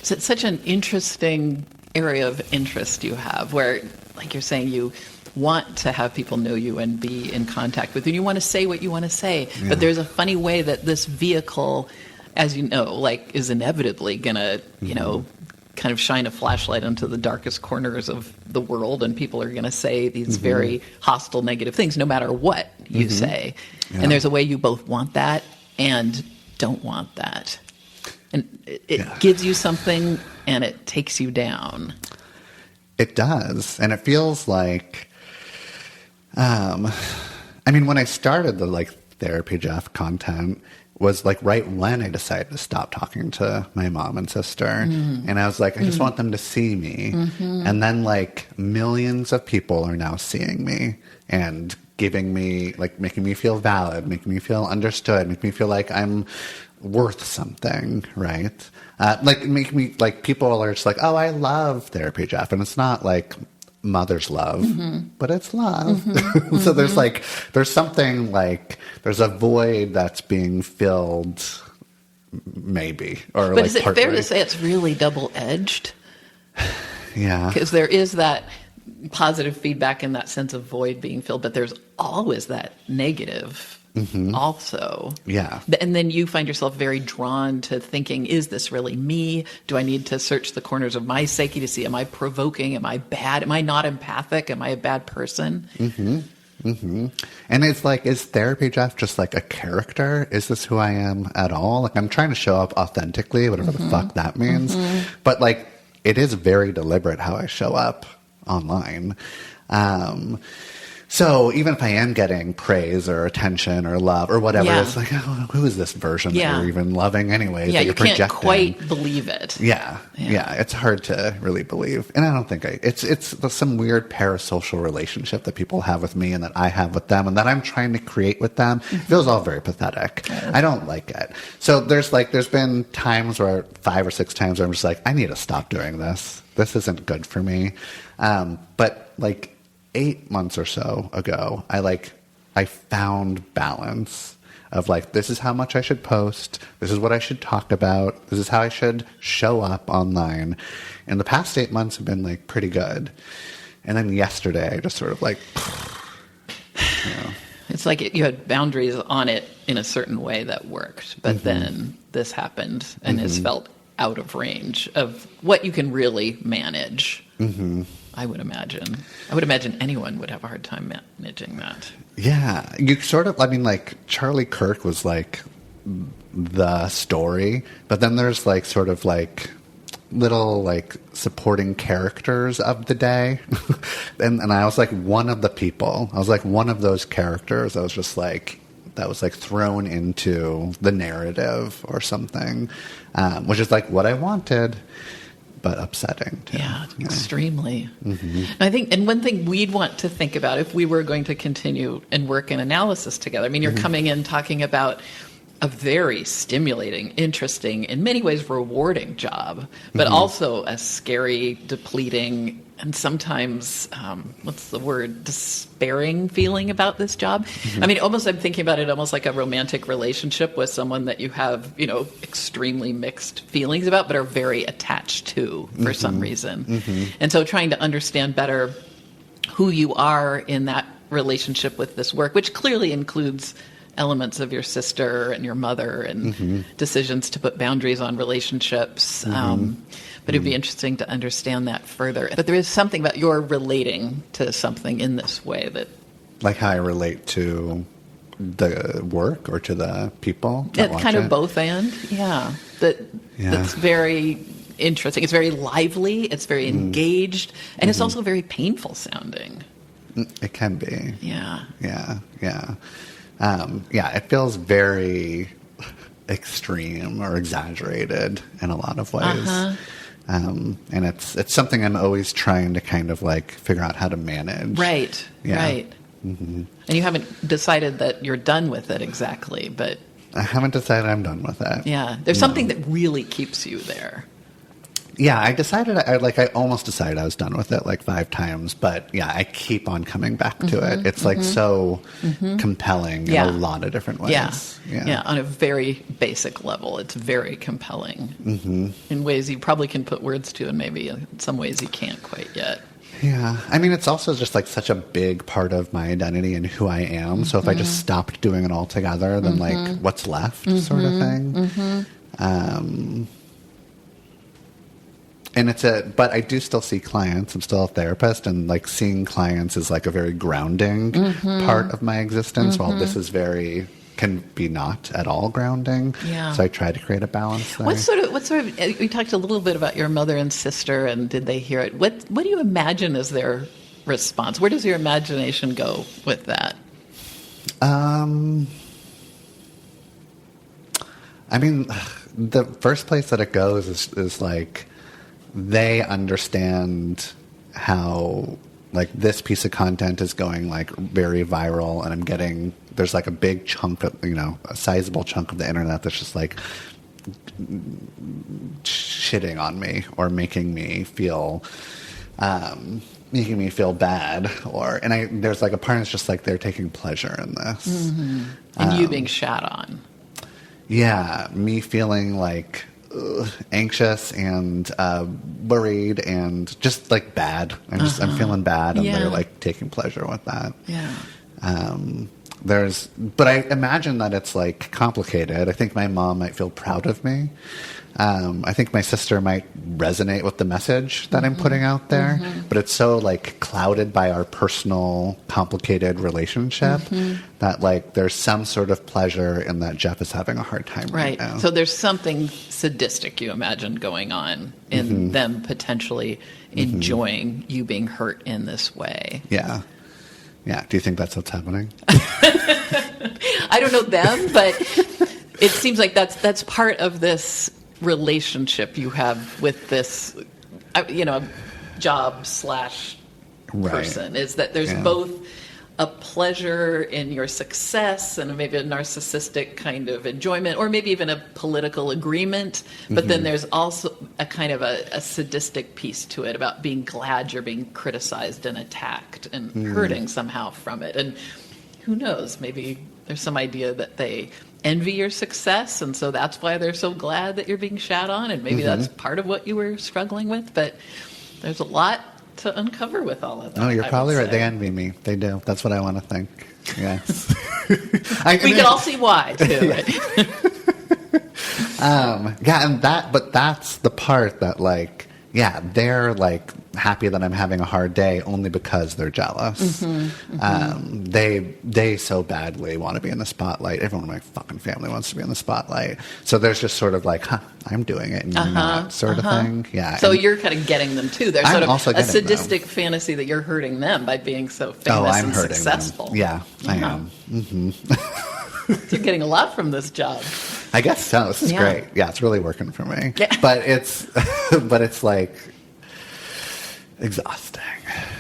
So it's such an interesting area of interest you have where, like you're saying, you want to have people know you and be in contact with you. You want to say what you want to say. Yeah. But there's a funny way that this vehicle, as you know, like, is inevitably going to, you know, kind of shine a flashlight into the darkest corners of the world, and people are going to say these very hostile, negative things, no matter what you say. Yeah. And there's a way you both want that and don't want that. And it gives you something, and it takes you down. It does. And it feels like, I mean, when I started the like TherapyJeff content was like right when I decided to stop talking to my mom and sister. And I was like, I just want them to see me. And then like millions of people are now seeing me and giving me, like making me feel valid, making me feel understood, making me feel like I'm worth something, right? Like make me like people are just like, oh, I love TherapyJeff. And it's not like mother's love, but it's love. So there's something like, there's a void that's being filled, maybe. Or but like is it partly. fair to say it's really double-edged? Yeah. Because there is that positive feedback and that sense of void being filled, but there's always that negative also. Yeah. And then you find yourself very drawn to thinking, is this really me? Do I need to search the corners of my psyche to see, am I provoking? Am I bad? Am I not empathic? Am I a bad person? And it's like, is TherapyJeff just like a character? Is this who I am at all? Like I'm trying to show up authentically, whatever the fuck that means. But like, it is very deliberate how I show up online. So even if I am getting praise or attention or love or whatever, it's like, oh, who is this version that you're even loving anyway? Yeah, that you you're can't quite believe it. Yeah, it's hard to really believe. And I don't think it's some weird parasocial relationship that people have with me and that I have with them and that I'm trying to create with them. It feels all very pathetic. I don't like it. So there's been times where 5 or 6 times where I'm just like, I need to stop doing this. This isn't good for me. But like 8 months or so ago, I found balance of like, this is how much I should post. This is what I should talk about. This is how I should show up online. And the past 8 months have been like pretty good. And then yesterday, I just sort of like, you know. It's like you had boundaries on it in a certain way that worked. But then this happened and has felt out of range of what you can really manage. I would imagine anyone would have a hard time managing that. Yeah. You sort of, I mean, like, Charlie Kirk was, like, the story, but then there's, like, sort of, like, little, like, supporting characters of the day. and I was, like, one of the people. I was, like, one of those characters. I was just, like, that was, like, thrown into the narrative or something, which is, like, what I wanted. But upsetting too. Yeah, extremely. I think, and one thing we'd want to think about if we were going to continue and work in analysis together, I mean, you're coming in talking about a very stimulating, interesting, in many ways rewarding job, but also a scary, depleting, and sometimes, what's the word, despairing feeling about this job. I mean, almost I'm thinking about it almost like a romantic relationship with someone that you have, you know, extremely mixed feelings about, but are very attached to for some reason. And so trying to understand better who you are in that relationship with this work, which clearly includes elements of your sister and your mother and decisions to put boundaries on relationships. But it'd be interesting to understand that further. But there is something about your relating to something in this way that... Like how I relate to the work or to the people that watch kind of it? Both and, that's very interesting. It's very lively, it's very engaged, and it's also very painful sounding. It can be. Yeah. It feels very extreme or exaggerated in a lot of ways. And it's something I'm always trying to kind of like figure out how to manage. Right. And you haven't decided that you're done with it exactly, but... I haven't decided I'm done with it. Yeah. There's something that really keeps you there. Yeah, I almost decided I was done with it like 5 times, but yeah, I keep on coming back to it. It's like so compelling in a lot of different ways. Yeah, on a very basic level, it's very compelling in ways you probably can put words to, and maybe in some ways you can't quite yet. Yeah, I mean, it's also just like such a big part of my identity and who I am. So if I just stopped doing it altogether, then like what's left sort of thing. And but I do still see clients. I'm still a therapist, and like seeing clients is like a very grounding part of my existence. While this is very can be not at all grounding. Yeah. So I try to create a balance there. What sort of, we talked a little bit about your mother and sister, and did they hear it? What do you imagine is their response? Where does your imagination go with that? I mean, the first place that it goes is like, they understand how, like, this piece of content is going, like, very viral, and I'm getting, there's like a big chunk of, a sizable chunk of the internet that's just like shitting on me or making me feel bad, and there's like a part that's just like they're taking pleasure in this. And you being shat on. Yeah, me feeling like anxious and worried and just like bad. I'm feeling bad, and they're like taking pleasure with that. Yeah. But I imagine that it's like complicated. I think my mom might feel proud of me. I think my sister might resonate with the message that I'm putting out there, but it's so like clouded by our personal, complicated relationship that like there's some sort of pleasure in that Jeff is having a hard time right now. So there's something sadistic, you imagine, going on in them potentially enjoying you being hurt in this way. Yeah. Yeah. Do you think that's what's happening? I don't know them, but it seems like that's part of this relationship you have with this, job / person, is that there's both a pleasure in your success and maybe a narcissistic kind of enjoyment, or maybe even a political agreement, but then there's also a kind of a sadistic piece to it about being glad you're being criticized and attacked and hurting somehow from it. And who knows, maybe there's some idea that they envy your success, and so that's why they're so glad that you're being shat on, and maybe that's part of what you were struggling with. But there's a lot to uncover with all of that. Oh, you're probably right. They envy me. They do. That's what I want to think. Yes. We can all see why, too. Right? But that's the part that, like, they're like happy that I'm having a hard day only because they're jealous. They so badly want to be in the spotlight. Everyone in my fucking family wants to be in the spotlight. So there's just sort of like, I'm doing it and you're not, sort of thing. Yeah. So you're kind of getting them too. There's sort of also a sadistic fantasy that you're hurting them by being so famous and successful. Them. Yeah, I am. You're getting a lot from this job. I guess so. This is great. Yeah, it's really working for me. Yeah. But it's like exhausting.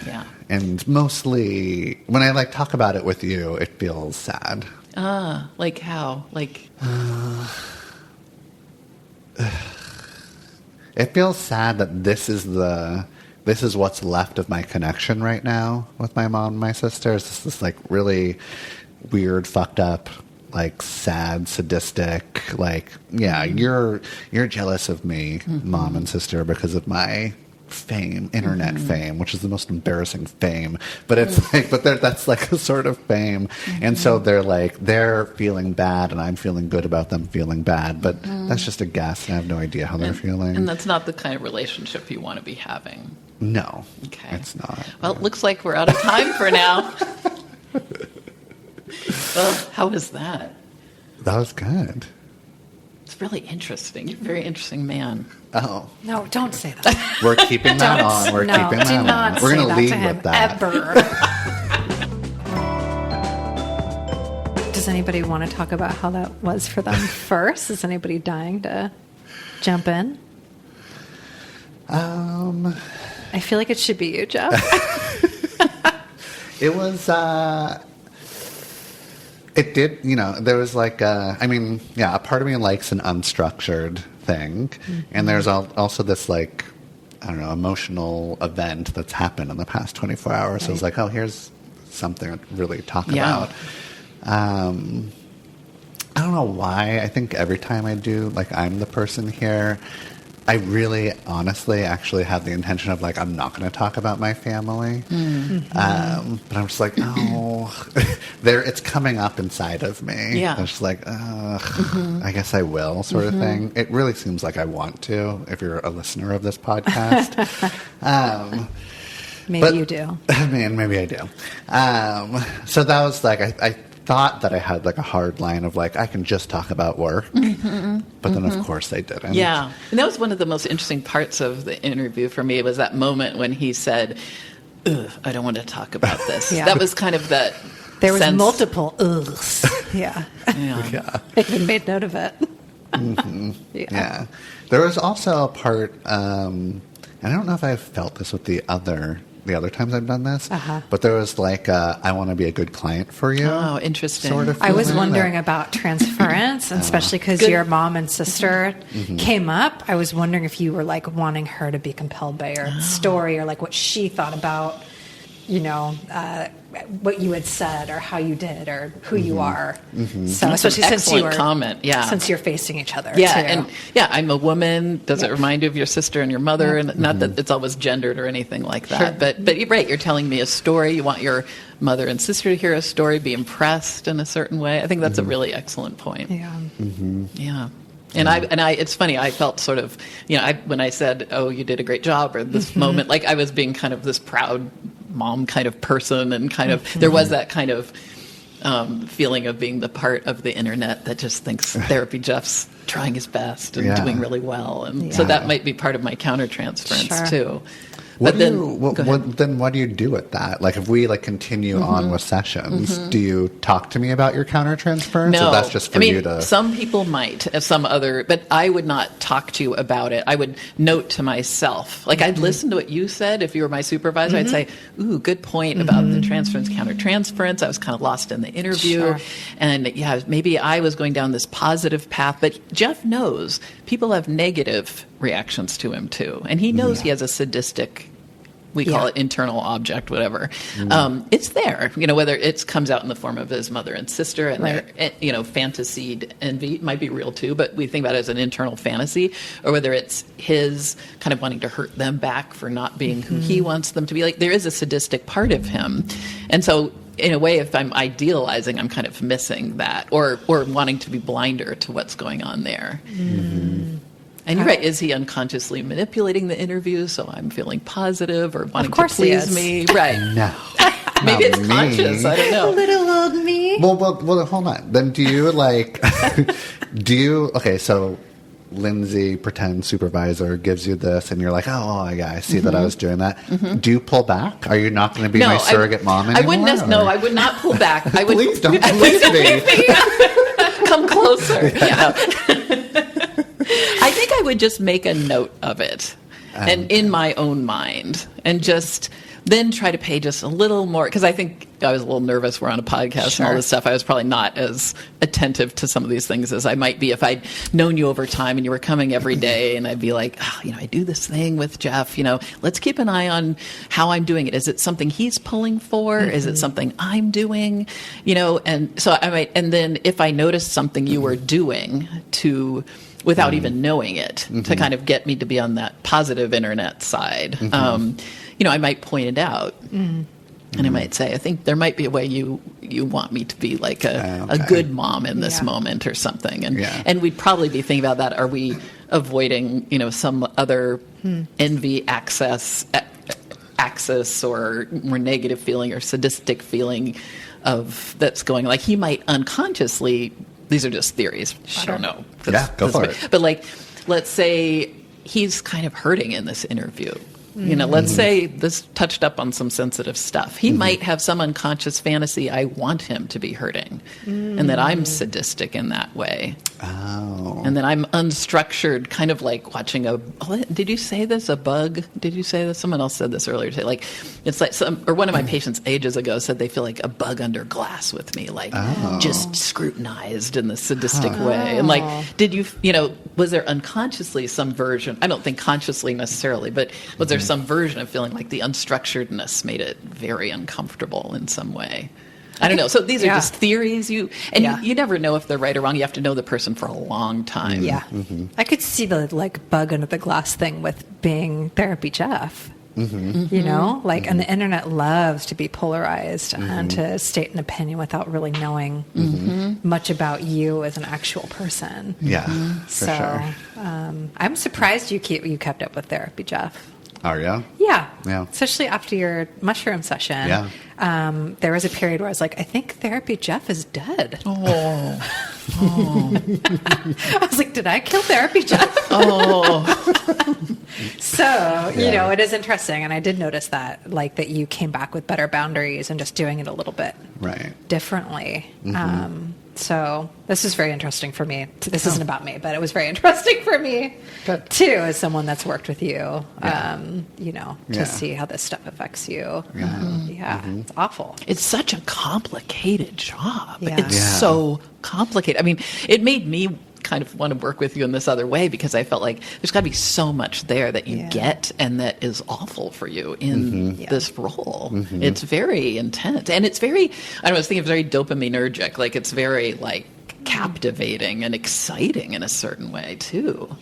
Yeah. And mostly when I like talk about it with you, it feels sad. Like how? Like it feels sad that this is what's left of my connection right now with my mom and my sister. It's this like really weird, fucked up, like sad, sadistic, like, you're jealous of me, mom and sister, because of my fame, internet fame, which is the most embarrassing fame. But it's like, that's like a sort of fame. And so they're feeling bad and I'm feeling good about them feeling bad. But that's just a guess. I have no idea how they're feeling. And that's not the kind of relationship you want to be having. No. Okay. It's not. Well, it looks like we're out of time for now. Well, how was that? That was good. It's really interesting. You're a very interesting man. Oh. No, don't say that. We're keeping that on. We're keeping that on. We're going to lead with that. Ever. Does anybody want to talk about how that was for them first? Is anybody dying to jump in? I feel like it should be you, Jeff. It was... It did, there was like, a part of me likes an unstructured thing. And there's also this like, I don't know, emotional event that's happened in the past 24 hours. Right. So it's like, oh, here's something to really talk about. I don't know why. I think every time I do, like, I'm the person here, I really, honestly, actually have the intention of, like, I'm not going to talk about my family. But I'm just like, oh, it's coming up inside of me. Yeah. I'm just like, I guess I will, sort of thing. It really seems like I want to, if you're a listener of this podcast. Maybe you do. I mean, maybe I do. So that was like, I thought that I had like a hard line of like, I can just talk about work. But then, of course, I didn't. Yeah. And that was one of the most interesting parts of the interview for me, was that moment when he said, "Ugh, I don't want to talk about this." Yeah. That was kind of that There was sense. multiple ughs. Yeah. Yeah. I even made note of it. Yeah. There was also a part, and I don't know if I've felt this with the other times I've done this, but there was like, I want to be a good client for you. Oh, interesting. Sort of I was feeling wondering that- about transference, and especially because your mom and sister came up. I was wondering if you were like wanting her to be compelled by your story, or like what she thought about, what you had said, or how you did, or who you are. So That's especially an since you excellent were comment. Yeah. since you're facing each other. Yeah, too. and I'm a woman. Does it remind you of your sister and your mother? And not that it's always gendered or anything like that. But you're right. You're telling me a story. You want your mother and sister to hear a story, be impressed in a certain way. I think that's a really excellent point. Yeah. Yeah. And I, it's funny. I felt sort of, when I said, "Oh, you did a great job," or this moment, like I was being kind of this proud mom kind of person, and kind of there was that kind of feeling of being the part of the internet that just thinks Therapy Jeff's trying his best and doing really well, and so that might be part of my countertransference too. What But what do you do with that? Like, if we like continue on with sessions, do you talk to me about your countertransference? No, Or that's just for you to. Some people might, but I would not talk to you about it. I would note to myself, like I'd listen to what you said. If you were my supervisor, I'd say, "Ooh, good point about the transference, countertransference." I was kind of lost in the interview, and maybe I was going down this positive path. But Jeff knows people have negative reactions to him too, and he knows he has a sadistic. We call it internal object, whatever. It's there, whether it comes out in the form of his mother and sister, and their, fantasied envy. It might be real too, but we think about it as an internal fantasy, or whether it's his kind of wanting to hurt them back for not being who he wants them to be. Like, there is a sadistic part of him, and so. In a way, if I'm idealizing, I'm kind of missing that, or wanting to be blinder to what's going on there. And you're right. Is he unconsciously manipulating the interview so I'm feeling positive or wanting to please me? Right. No. Maybe it's me. conscious. I don't know. Little old me. Well, hold on. Then do you like? Okay, so Lindsey, pretend supervisor, gives you this, and you're like, oh yeah, I see that I was doing that. Do you pull back? Are you not going to be my surrogate mom anymore? I would not pull back. I would. Please don't please me. Come closer. Yeah. I think I would just make a note of it, and in my own mind, and just then try to pay just a little more, because I think I was a little nervous. We're on a podcast and all this stuff. I was probably not as attentive to some of these things as I might be if I'd known you over time and you were coming every day, and I'd be like, I do this thing with Jeff. Let's keep an eye on how I'm doing it. Is it something he's pulling for? Is it something I'm doing? And so I might. And then if I noticed something you were doing without even knowing it, to kind of get me to be on that positive internet side. I might point it out, and I might say, I think there might be a way you want me to be like a good mom in this moment or something. And we'd probably be thinking about that. Are we avoiding, some other envy axis or more negative feeling or sadistic feeling that's going, like he might unconsciously. These are just theories. I don't know. Yeah, go for it. But let's say he's kind of hurting in this interview. Let's say this touched up on some sensitive stuff. He might have some unconscious fantasy. I want him to be hurting, and that I'm sadistic in that way. Oh. And that I'm unstructured, kind of like watching did you say this? A bug? Did you say this? Someone else said this earlier today. Like, it's like one of my patients ages ago said they feel like a bug under glass with me, like just scrutinized in this sadistic way. And like, did you, was there unconsciously some version? I don't think consciously necessarily, but was there some version of feeling like the unstructuredness made it very uncomfortable in some way? I don't know. So these are just theories. You never know if they're right or wrong. You have to know the person for a long time. Yeah. I could see the bug under the glass thing with being Therapy Jeff. And the internet loves to be polarized and to state an opinion without really knowing much about you as an actual person. Yeah, for sure. I'm surprised you kept up with Therapy Jeff. Are you? Yeah. Yeah. Especially after your mushroom session. Yeah. There was a period where I was like, I think TherapyJeff is dead. Oh. I was like, did I kill TherapyJeff? So, you know, it is interesting. And I did notice that, like, that you came back with better boundaries and just doing it a little bit differently. So this is very interesting for me. This isn't about me, but it was very interesting for me too, as someone that's worked with you, you know, to see how this stuff affects you. It's awful. It's such a complicated job. Yeah. It's so complicated. I mean, it made me kind of want to work with you in this other way because I felt like there's got to be so much there that you get and that is awful for you in this role. It's very intense. And it's very, I was thinking, very dopaminergic. Like, it's very, like, captivating and exciting in a certain way, too.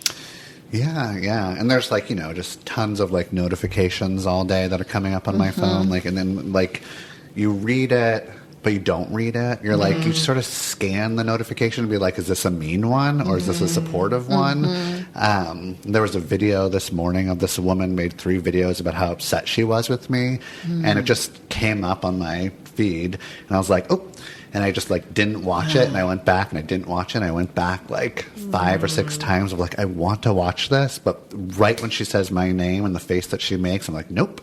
Yeah. And there's, like, you know, just tons of, like, notifications all day that are coming up on my phone. Like, and then, like, you read it, but you don't read it. You're like, you sort of scan the notification and be like, is this a mean one or is this a supportive one? There was a video this morning of this woman made 3 videos about how upset she was with me. And it just came up on my feed. And I was like, oh, and I just like didn't watch it. And I went back and I didn't watch it. And I went back like 5 or 6 times of like, I want to watch this. But right when she says my name and the face that she makes, I'm like, nope.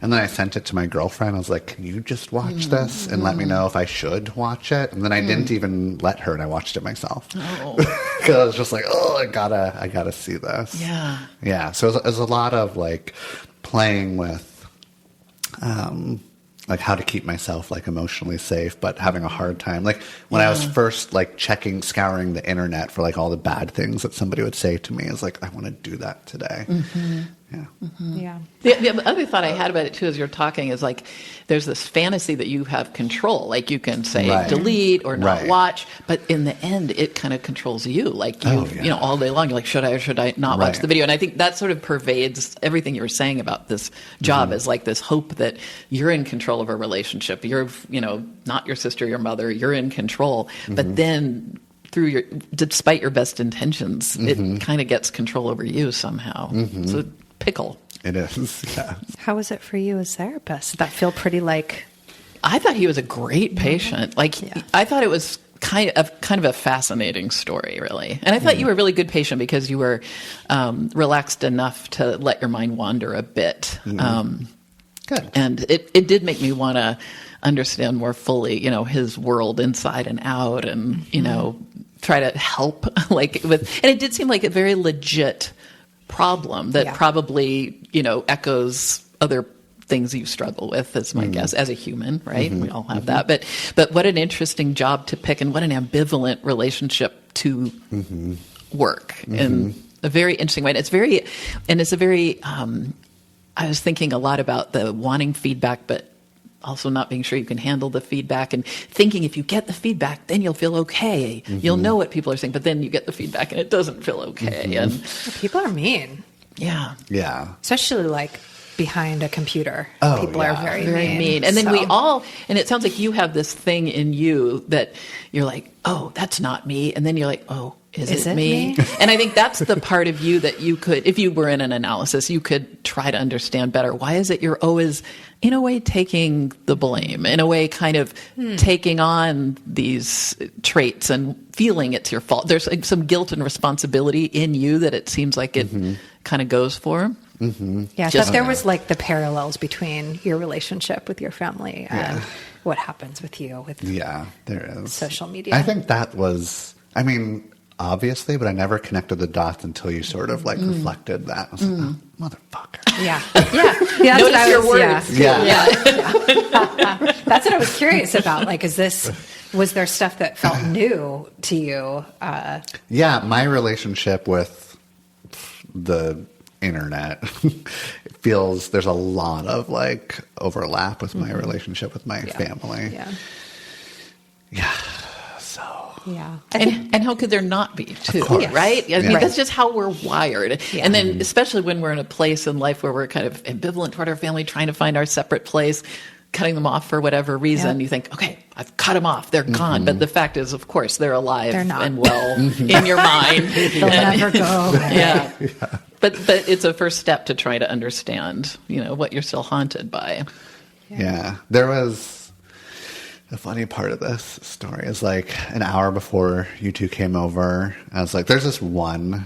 And then I sent it to my girlfriend. I was like, can you just watch this and let me know if I should watch it? And then I didn't even let her, and I watched it myself. Because I was just like, oh, I gotta see this. Yeah. So it was a lot of like playing with like how to keep myself like emotionally safe, but having a hard time. Like when I was first like scouring the internet for like all the bad things that somebody would say to me, I was like, I want to do that today. Yeah. The other thought I had about it too, as you're talking, is like there's this fantasy that you have control. Like you can say delete or not watch, but in the end, it kind of controls you. Like you know, all day long, you're like, should I or should I not watch the video? And I think that sort of pervades everything you were saying about this job, is like this hope that you're in control of a relationship. You're, you know, not your sister, your mother. You're in control, but then despite your best intentions, it kind of gets control over you somehow. So pickle. It is, yeah. How was it for you as therapist? Did that feel pretty like... I thought he was a great patient. Like, I thought it was kind of a fascinating story, really. And I thought you were a really good patient because you were relaxed enough to let your mind wander a bit. Good. And it did make me want to understand more fully, you know, his world inside and out, and, you know, try to help, like, with... And it did seem like a very legit problem that probably, you know, echoes other things you struggle with, as my guess, as a human, right? We all have that. But what an interesting job to pick, and what an ambivalent relationship to work in a very interesting way. And it's a very, I was thinking a lot about the wanting feedback, but also not being sure you can handle the feedback, and thinking if you get the feedback, then you'll feel okay. You'll know what people are saying, but then you get the feedback and it doesn't feel okay. And people are mean. Yeah. Especially like behind a computer. People are very mean. And then we all, and it sounds like you have this thing in you that you're like, oh, that's not me. And then you're like, oh, is it me? And I think that's the part of you that you could, if you were in an analysis, you could try to understand better. Why is it you're always, in a way, taking the blame, in a way, kind of taking on these traits and feeling it's your fault? There's like some guilt and responsibility in you that it seems like it kind of goes for. Yeah, but there was like the parallels between your relationship with your family and what happens with you with there is social media. I think that was, I mean, obviously, but I never connected the dots until you sort of like reflected that. I was like, oh, motherfucker. Yeah. That's Notice your words. That's what I was curious about. Like, was there stuff that felt new to you? My relationship with the internet feels, there's a lot of like overlap with my relationship with my family. And how could there not be, too, right? I mean, that's just how we're wired. And then especially when we're in a place in life where we're kind of ambivalent toward our family, trying to find our separate place, cutting them off for whatever reason, you think, okay, I've cut them off. They're gone. But the fact is, of course, they're alive and well in your mind. They'll never go away. But it's a first step to try to understand, what you're still haunted by. Yeah. There was the funny part of this story is like an hour before you two came over, I was like, there's this one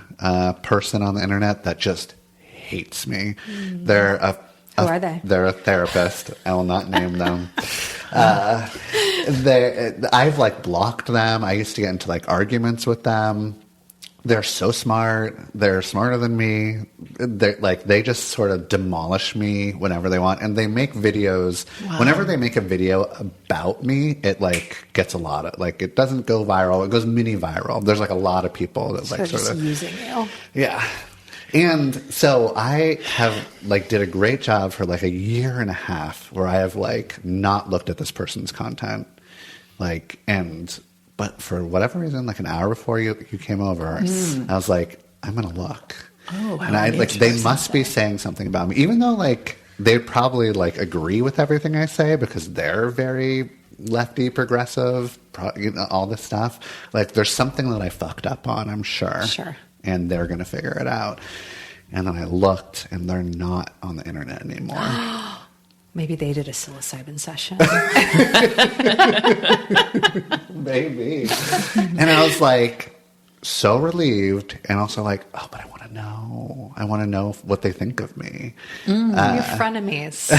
person on the internet that just hates me. They're Who are they? They're a therapist. I will not name them. I've like blocked them. I used to get into like arguments with them. They're so smart. They're smarter than me. They just sort of demolish me whenever they want. And they make videos. Wow. Whenever they make a video about me, it like gets a lot of like, it doesn't go viral. It goes mini viral. There's like a lot of people that like sort of using you. Yeah. And so I have like did a great job for like a year and a half where I have like not looked at this person's content. But for whatever reason, like an hour before you came over, I was like, I'm going to look. Oh, wow. And they must be saying something about me, even though like they probably like agree with everything I say because they're very lefty, progressive, all this stuff. Like there's something that I fucked up on, I'm sure. Sure. And they're going to figure it out. And then I looked and they're not on the internet anymore. Maybe they did a psilocybin session. Maybe. And I was like, so relieved and also like, oh, but I want to know. I want to know what they think of me. Your frenemies.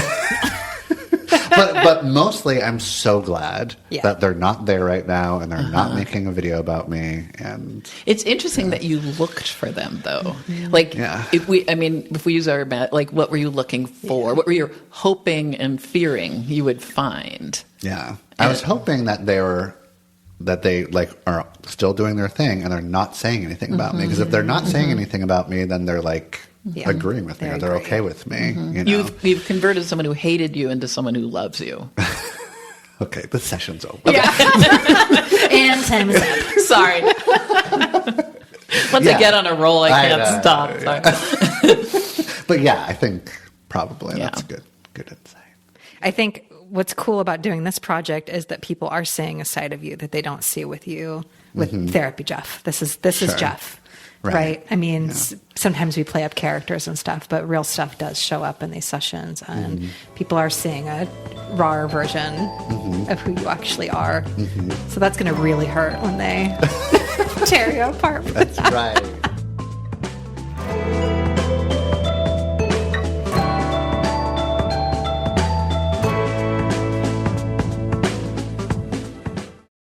But mostly I'm so glad that they're not there right now and they're not making a video about me. And it's interesting that you looked for them though. Like if we use our like, what were you looking for? Yeah. What were you hoping and fearing you would find? Yeah. I was hoping that they like are still doing their thing and they're not saying anything about me. Because if they're not saying anything about me, then they're like agreeing with me or they're okay with me. You've converted someone who hated you into someone who loves you. Okay, the session's over. Yeah. And time is up. Sorry. Once I get on a roll, I can't stop. Yeah. But yeah, I think probably that's good insight. I think what's cool about doing this project is that people are seeing a side of you that they don't see with you with TherapyJeff. This is Jeff. Right. I mean, sometimes we play up characters and stuff, but real stuff does show up in these sessions, and people are seeing a rawer version of who you actually are. So that's going to really hurt when they tear you apart. That's right.